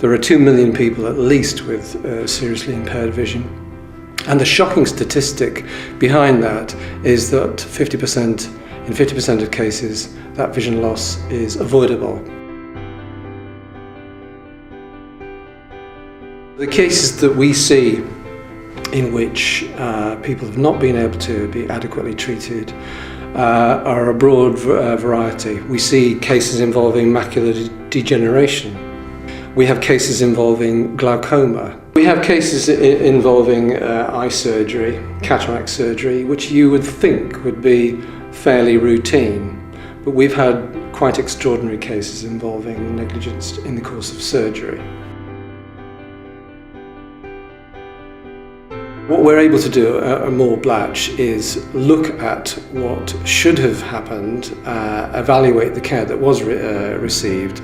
There are 2 million people at least with seriously impaired vision. And the shocking statistic behind that is that in 50% of cases, that vision loss is avoidable. The cases that we see in which people have not been able to be adequately treated are a broad variety. We see cases involving macular degeneration. We have cases involving glaucoma. We have cases involving eye surgery, cataract surgery, which you would think would be fairly routine. But we've had quite extraordinary cases involving negligence in the course of surgery. What we're able to do at Blatch is look at what should have happened, evaluate the care that was received,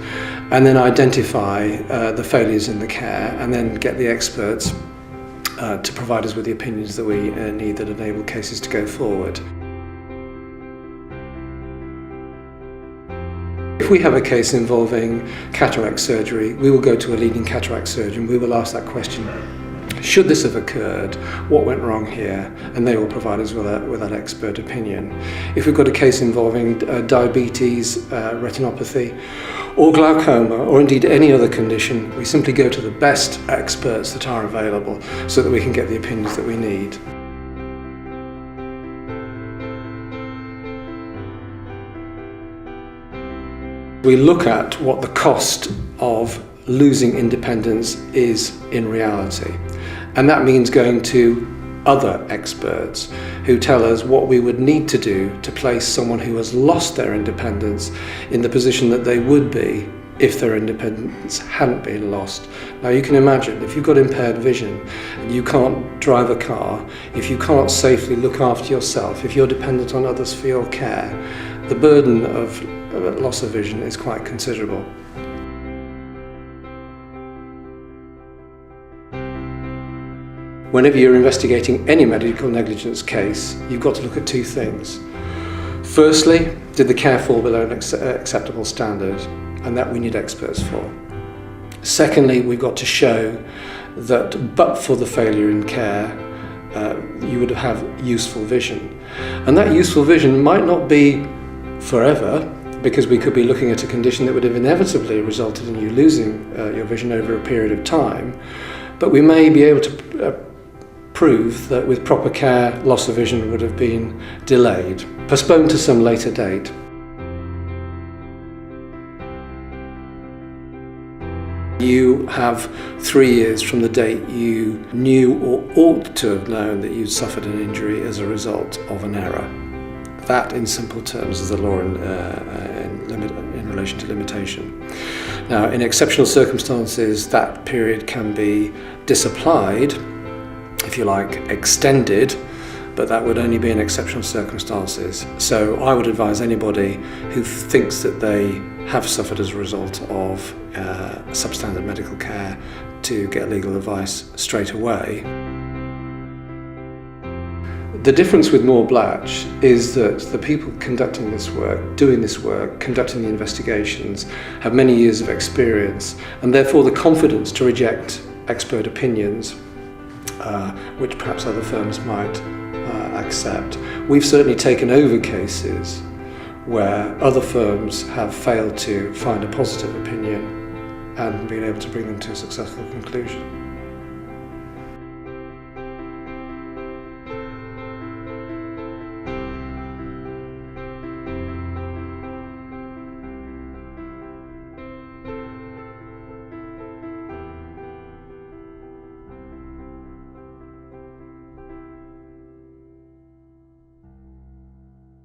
and then identify the failures in the care, and then get the experts to provide us with the opinions that we need that enable cases to go forward. If we have a case involving cataract surgery, we will go to a leading cataract surgeon. We will ask that question: should this have occurred? What went wrong here? And they will provide us with that expert opinion. If we've got a case involving diabetes, retinopathy, or glaucoma, or indeed any other condition, we simply go to the best experts that are available so that we can get the opinions that we need. We look at what the cost of losing independence is in reality. And that means going to other experts who tell us what we would need to do to place someone who has lost their independence in the position that they would be if their independence hadn't been lost. Now you can imagine, if you've got impaired vision, you can't drive a car, if you can't safely look after yourself, if you're dependent on others for your care, the burden of loss of vision is quite considerable. Whenever you're investigating any medical negligence case, you've got to look at two things. Firstly, did the care fall below an acceptable standard? And that we need experts for. Secondly, we've got to show that but for the failure in care, you would have useful vision. And that useful vision might not be forever, because we could be looking at a condition that would have inevitably resulted in you losing your vision over a period of time. But we may be able to prove that with proper care, loss of vision would have been delayed, postponed to some later date. You have 3 years from the date you knew or ought to have known that you'd suffered an injury as a result of an error. That, in simple terms, is the law in relation to limitation. Now, in exceptional circumstances, that period can be disapplied, if you like, extended, but that would only be in exceptional circumstances. So I would advise anybody who thinks that they have suffered as a result of substandard medical care to get legal advice straight away. The difference with Blatch is that the people conducting this work, doing this work, conducting the investigations, have many years of experience, and therefore the confidence to reject expert opinions, which perhaps other firms might accept. We've certainly taken over cases where other firms have failed to find a positive opinion and been able to bring them to a successful conclusion.